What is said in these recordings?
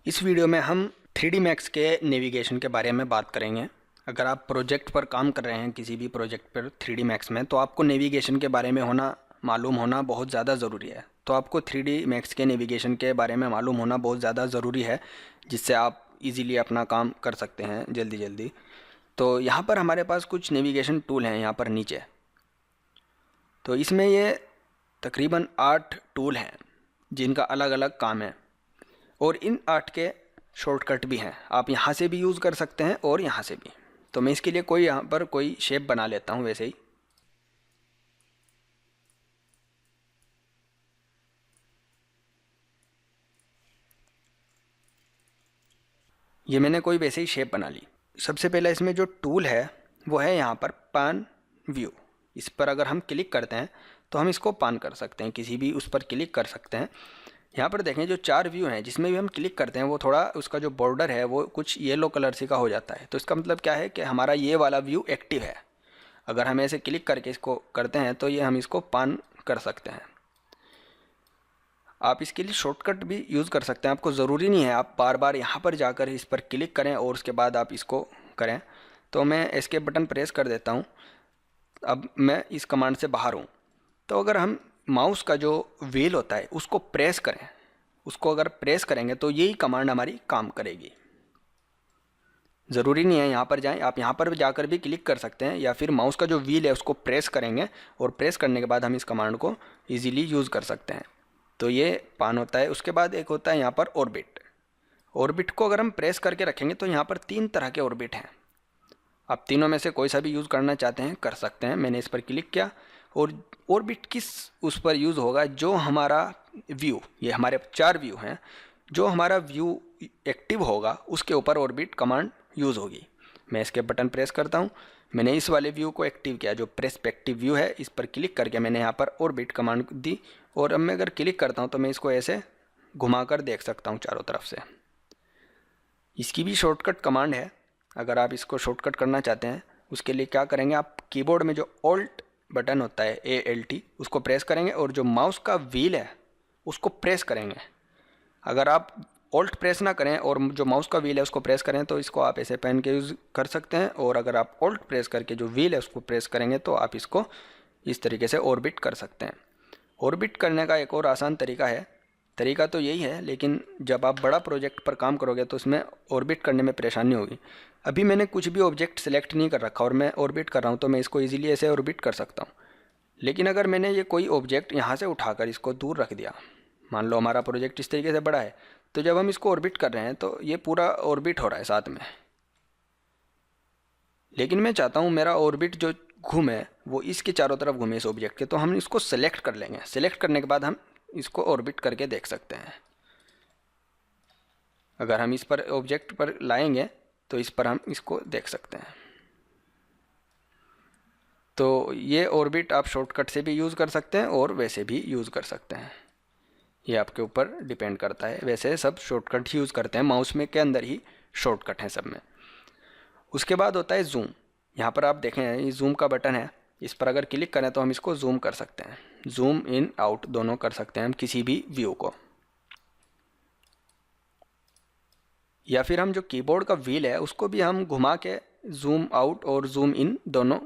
इस वीडियो में हम 3D Max के नेविगेशन के बारे में बात करेंगे। अगर आप प्रोजेक्ट पर काम कर रहे हैं किसी भी प्रोजेक्ट पर 3D Max में, तो आपको नेविगेशन के बारे में मालूम होना बहुत ज़्यादा ज़रूरी है। तो आपको 3D Max के नेविगेशन के बारे में मालूम होना बहुत ज़्यादा ज़रूरी है, जिससे आप इजीली अपना काम कर सकते हैं जल्दी। तो यहाँ पर हमारे पास कुछ नेविगेशन टूल हैं यहाँ पर नीचे। तो इसमें ये तकरीबन 8 टूल हैं जिनका अलग अलग काम है, और इन 8 के शॉर्टकट भी हैं। आप यहाँ से भी यूज़ कर सकते हैं और यहाँ से भी। तो मैं इसके लिए यहाँ पर कोई शेप बना लेता हूँ वैसे ही। ये मैंने कोई वैसे ही शेप बना ली। सबसे पहले इसमें जो टूल है वो है यहाँ पर पान व्यू। इस पर अगर हम क्लिक करते हैं तो हम इसको पान कर सकते हैं, किसी भी उस पर क्लिक कर सकते हैं। यहाँ पर देखें जो 4 व्यू हैं जिसमें भी हम क्लिक करते हैं वो थोड़ा उसका जो बॉर्डर है वो कुछ येलो कलर से का हो जाता है। तो इसका मतलब क्या है कि हमारा ये वाला व्यू एक्टिव है। अगर हम ऐसे क्लिक करके इसको करते हैं तो ये हम इसको पान कर सकते हैं। आप इसके लिए शॉर्टकट भी यूज़ कर सकते हैं। आपको ज़रूरी नहीं है आप बार बार यहाँ पर जाकर इस पर क्लिक करें और उसके बाद आप इसको करें। तो मैं एस्केप बटन प्रेस कर देता हूँ। अब मैं इस कमांड से बाहर हूँ। तो अगर हम माउस का जो व्हील होता है उसको प्रेस करें, उसको अगर प्रेस करेंगे तो यही कमांड हमारी काम करेगी। ज़रूरी नहीं है यहाँ पर जाएं, आप यहाँ पर जाकर भी क्लिक कर सकते हैं, या फिर माउस का जो व्हील है उसको प्रेस करेंगे और प्रेस करने के बाद हम इस कमांड को ईजिली यूज़ कर सकते हैं। तो ये पान होता है। उसके बाद एक होता है यहाँ पर ऑर्बिट। ऑर्बिट को अगर हम प्रेस करके रखेंगे तो यहाँ पर 3 तरह के ऑर्बिट हैं। आप तीनों में से कोई सा भी यूज़ करना चाहते हैं कर सकते हैं। मैंने इस पर क्लिक किया और ऑर्बिट किस उस पर यूज़ होगा, जो हमारा व्यू, ये हमारे 4 व्यू हैं, जो हमारा व्यू एक्टिव होगा उसके ऊपर ऑर्बिट कमांड यूज़ होगी। मैं इसके बटन प्रेस करता हूँ। मैंने इस वाले व्यू को एक्टिव किया, जो पर्सपेक्टिव व्यू है। इस पर क्लिक करके मैंने यहाँ पर ऑर्बिट कमांड दी, और अब मैं अगर क्लिक करता हूँ तो मैं इसको ऐसे घुमा कर देख सकता हूँ चारों तरफ से। इसकी भी शॉर्टकट कमांड है। अगर आप इसको शॉर्टकट करना चाहते हैं उसके लिए क्या करेंगे, आप कीबोर्ड में जो ऑल्ट बटन होता है ALT, उसको प्रेस करेंगे और जो माउस का व्हील है उसको प्रेस करेंगे। अगर आप ऑल्ट प्रेस ना करें और जो माउस का व्हील है उसको प्रेस करें तो इसको आप ऐसे पेन के यूज़ कर सकते हैं, और अगर आप ऑल्ट प्रेस करके जो व्हील है उसको प्रेस करेंगे तो आप इसको इस तरीके से ऑर्बिट कर सकते हैं। ऑर्बिट करने का एक और आसान तरीका है। तरीका तो यही है, लेकिन जब आप बड़ा प्रोजेक्ट पर काम करोगे तो उसमें ऑर्बिट करने में परेशानी होगी। अभी मैंने कुछ भी ऑब्जेक्ट सेलेक्ट नहीं कर रखा और मैं ऑर्बिट कर रहा हूँ, तो मैं इसको ईजिली ऐसे ऑर्बिट कर सकता हूँ। लेकिन अगर मैंने ये कोई ऑब्जेक्ट यहाँ से उठाकर इसको दूर रख दिया, मान लो हमारा प्रोजेक्ट इस तरीके से बड़ा है, तो जब हम इसको ऑर्बिट कर रहे हैं तो ये पूरा ऑर्बिट हो रहा है साथ में। लेकिन मैं चाहता हूँ मेरा ऑर्बिट जो घूमे वो इसके चारों तरफ घूमे इस ऑब्जेक्ट के, तो हम इसको सेलेक्ट कर लेंगे। सेलेक्ट करने के बाद हम इसको ऑर्बिट करके देख सकते हैं। अगर हम इस पर ऑब्जेक्ट पर लाएंगे तो इस पर हम इसको देख सकते हैं। तो ये ऑर्बिट आप शॉर्टकट से भी यूज़ कर सकते हैं और वैसे भी यूज़ कर सकते हैं, ये आपके ऊपर डिपेंड करता है। वैसे सब शॉर्टकट ही यूज़ करते हैं, माउस में के अंदर ही शॉर्टकट हैं सब में। उसके बाद होता है जूम। यहाँ पर आप देखें ये जूम का बटन है, इस पर अगर क्लिक करें तो हम इसको जूम कर सकते हैं। जूम इन आउट दोनों कर सकते हैं हम किसी भी व्यू को, या फिर हम जो कीबोर्ड का व्हील है उसको भी हम घुमा के जूम आउट और जूम इन दोनों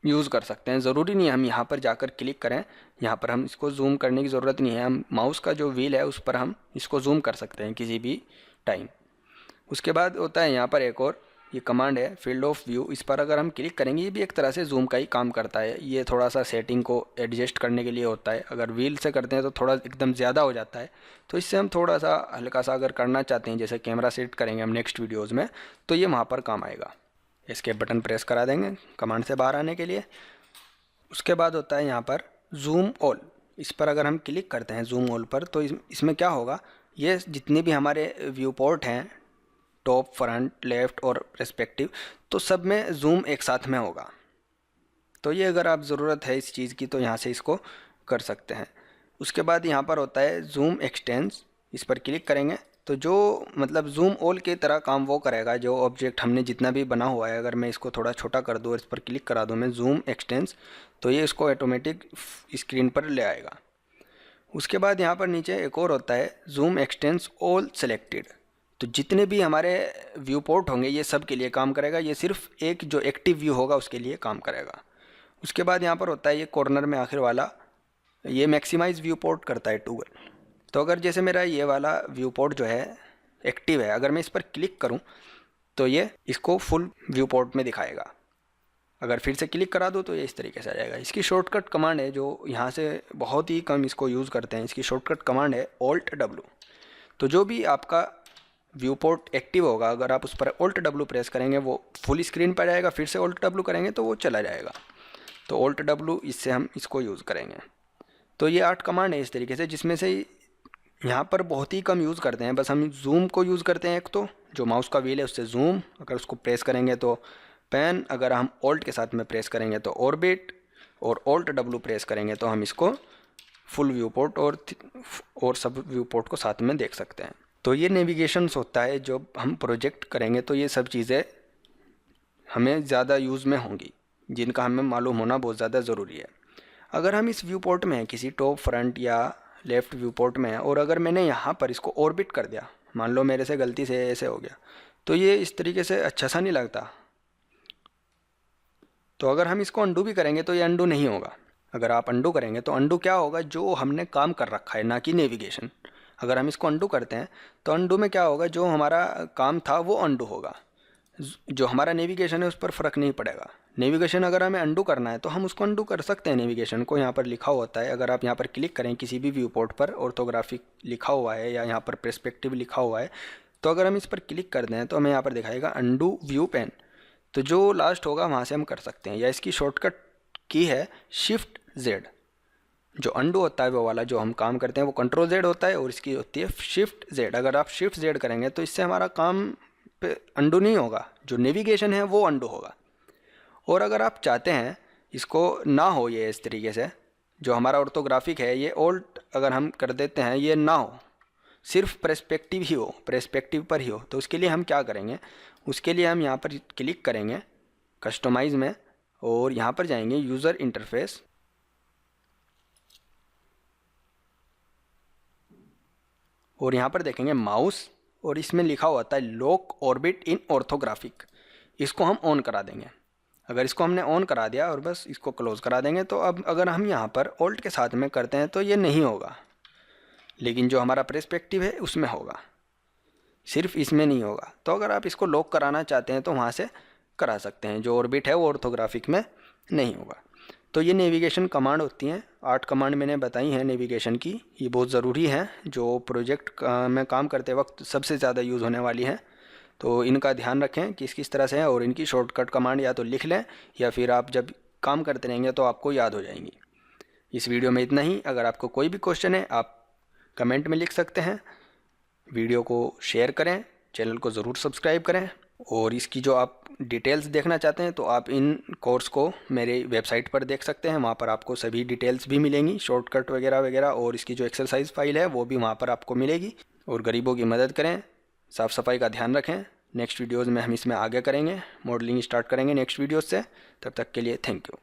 यूज़ कर सकते हैं। ज़रूरी नहीं है हम यहाँ पर जाकर क्लिक करें, यहाँ पर हम इसको जूम करने की ज़रूरत नहीं है। हम माउस का जो व्हील है उस पर हम इसको जूम कर सकते हैं किसी भी टाइम। उसके बाद होता है यहाँ पर एक और ये कमांड है फील्ड ऑफ व्यू। इस पर अगर हम क्लिक करेंगे, ये भी एक तरह से जूम का ही काम करता है। ये थोड़ा सा सेटिंग को एडजस्ट करने के लिए होता है। अगर व्हील से करते हैं तो थोड़ा एकदम ज़्यादा हो जाता है, तो इससे हम थोड़ा सा हल्का सा अगर करना चाहते हैं, जैसे कैमरा सेट करेंगे हम नेक्स्ट वीडियोज़ में, तो ये वहाँ पर काम आएगा। एस्केप बटन प्रेस करा देंगे कमांड से बाहर आने के लिए। उसके बाद होता है यहाँ पर जूम ऑल। इस पर अगर हम क्लिक करते हैं जूम ऑल पर, तो इसमें क्या होगा, ये जितने भी हमारे व्यू पोर्ट हैं, टॉप, फ्रंट, लेफ़्ट और पर्सपेक्टिव, तो सब में जूम एक साथ में होगा। तो ये अगर आप ज़रूरत है इस चीज़ की तो यहाँ से इसको कर सकते हैं। उसके बाद यहाँ पर होता है जूम एक्सटेंस। इस पर क्लिक करेंगे तो जो मतलब जूम ऑल की तरह काम वो करेगा, जो ऑब्जेक्ट हमने जितना भी बना हुआ है। अगर मैं इसको थोड़ा छोटा कर दूँ और इस पर क्लिक करा दूँ मैं जूम एक्सटेंस, तो ये इसको ऑटोमेटिक स्क्रीन पर ले आएगा। उसके बाद यहाँ पर नीचे एक और होता है जूम एक्सटेंस ऑल सेलेक्टेड। तो जितने भी हमारे व्यू पोर्ट होंगे ये सब के लिए काम करेगा, ये सिर्फ एक जो एक्टिव व्यू होगा उसके लिए काम करेगा। उसके बाद यहाँ पर होता है ये कॉर्नर में आखिर वाला, ये मैक्सिमाइज व्यू पोर्ट करता है टूगल। तो अगर जैसे मेरा ये वाला व्यू पोर्ट जो है एक्टिव है, अगर मैं इस पर क्लिक करूँ तो ये इसको फुल व्यू पोर्ट में दिखाएगा। अगर फिर से क्लिक करा दो तो ये इस तरीके से आ जाएगा। इसकी शॉर्टकट कमांड है जो यहाँ से बहुत ही कम इसको यूज़ करते हैं, इसकी शॉर्टकट कमांड है Alt+W। तो जो भी आपका व्यू पोर्ट एक्टिव होगा, अगर आप उस पर Alt+W प्रेस करेंगे वो फुल स्क्रीन पर जाएगा, फिर से Alt+W करेंगे तो वो चला जाएगा। तो Alt+W इससे हम इसको यूज़ करेंगे। तो ये 8 कमांड है इस तरीके से, जिसमें से यहाँ पर बहुत ही कम यूज़ करते हैं। बस हम जूम को यूज़ करते हैं, एक तो जो माउस का व्हील है उससे जूम, अगर उसको प्रेस करेंगे तो पैन, अगर हम ऑल्ट के साथ में प्रेस करेंगे तो ऑर्बिट, और Alt+W प्रेस करेंगे तो हम इसको फुल व्यू पोर्ट और सब व्यू पोर्ट को साथ में देख सकते हैं। तो ये नेविगेशंस होता है जो हम प्रोजेक्ट करेंगे तो ये सब चीज़ें हमें ज़्यादा यूज़ में होंगी, जिनका हमें मालूम होना बहुत ज़्यादा ज़रूरी है। अगर हम इस व्यू पोर्ट में हैं, किसी टॉप, फ्रंट या लेफ़्ट व्यू पोर्ट में है, और अगर मैंने यहाँ पर इसको ऑर्बिट कर दिया, मान लो मेरे से गलती से ऐसे हो गया, तो ये इस तरीके से अच्छा सा नहीं लगता। तो अगर हम इसको अंडू भी करेंगे तो ये अंडू नहीं होगा। अगर आप अंडू करेंगे तो अंडू क्या होगा, जो हमने काम कर रखा है, ना कि नेविगेशन। अगर हम इसको अंडू करते हैं तो अंडू में क्या होगा, जो हमारा काम था वो अंडू होगा, जो हमारा नेविगेशन है उस पर फ़र्क नहीं पड़ेगा। नेविगेशन अगर हमें अंडू करना है तो हम उसको अंडू कर सकते हैं। नेविगेशन को यहाँ पर लिखा होता है, अगर आप यहाँ पर क्लिक करें किसी भी व्यू पोर्ट पर, ऑर्थोग्राफिक लिखा हुआ है या यहाँ पर पर्सपेक्टिव लिखा हुआ है, तो अगर हम इस पर क्लिक कर दें तो हमें यहाँ पर दिखाएगा अंडू व्यू पेन। तो जो लास्ट होगा वहाँ से हम कर सकते हैं, या इसकी शॉर्टकट की है Shift+Z। जो अंडू होता है वो वाला जो हम काम करते हैं वो Ctrl+Z होता है, और इसकी होती है Shift+Z। अगर आप Shift+Z करेंगे तो इससे हमारा काम पे अंडू नहीं होगा, जो नेविगेशन है वो अंडू होगा। और अगर आप चाहते हैं इसको ना हो ये इस तरीके से, जो हमारा ऑर्थोग्राफिक है ये ऑल्ट अगर हम कर देते हैं, ये ना हो, सिर्फ पर्सपेक्टिव ही हो, पर्सपेक्टिव पर ही हो, तो उसके लिए हम क्या करेंगे, उसके लिए हम यहाँ पर क्लिक करेंगे कस्टमाइज़ में, और यहाँ पर जाएंगे यूज़र इंटरफेस, और यहाँ पर देखेंगे माउस, और इसमें लिखा होता है लॉक ऑर्बिट इन ऑर्थोग्राफिक। इसको हम ऑन करा देंगे। अगर इसको हमने ऑन करा दिया और बस इसको क्लोज करा देंगे, तो अब अगर हम यहाँ पर ऑल्ट के साथ में करते हैं तो ये नहीं होगा, लेकिन जो हमारा पर्सपेक्टिव है उसमें होगा, सिर्फ इसमें नहीं होगा। तो अगर आप इसको लॉक कराना चाहते हैं तो वहाँ से करा सकते हैं, जो ऑर्बिट है वो ऑर्थोग्राफिक में नहीं होगा। तो ये नेविगेशन कमांड होती हैं, 8 कमांड मैंने बताई हैं नेविगेशन की। ये बहुत ज़रूरी है, जो प्रोजेक्ट में काम करते वक्त सबसे ज़्यादा यूज़ होने वाली हैं। तो इनका ध्यान रखें कि किस तरह से है, और इनकी शॉर्टकट कमांड या तो लिख लें, या फिर आप जब काम करते रहेंगे तो आपको याद हो जाएंगी। इस वीडियो में इतना ही। अगर आपको कोई भी क्वेश्चन है आप कमेंट में लिख सकते हैं। वीडियो को शेयर करें, चैनल को ज़रूर सब्सक्राइब करें, और इसकी जो आप डिटेल्स देखना चाहते हैं तो आप इन कोर्स को मेरे वेबसाइट पर देख सकते हैं। वहाँ पर आपको सभी डिटेल्स भी मिलेंगी, शॉर्टकट वगैरह वगैरह, और इसकी जो एक्सरसाइज फाइल है वो भी वहाँ पर आपको मिलेगी। और गरीबों की मदद करें, साफ़ सफाई का ध्यान रखें। नेक्स्ट वीडियोज़ में हम इसमें आगे करेंगे, मॉडलिंग स्टार्ट करेंगे नेक्स्ट वीडियोज़ से। तब तक के लिए थैंक यू।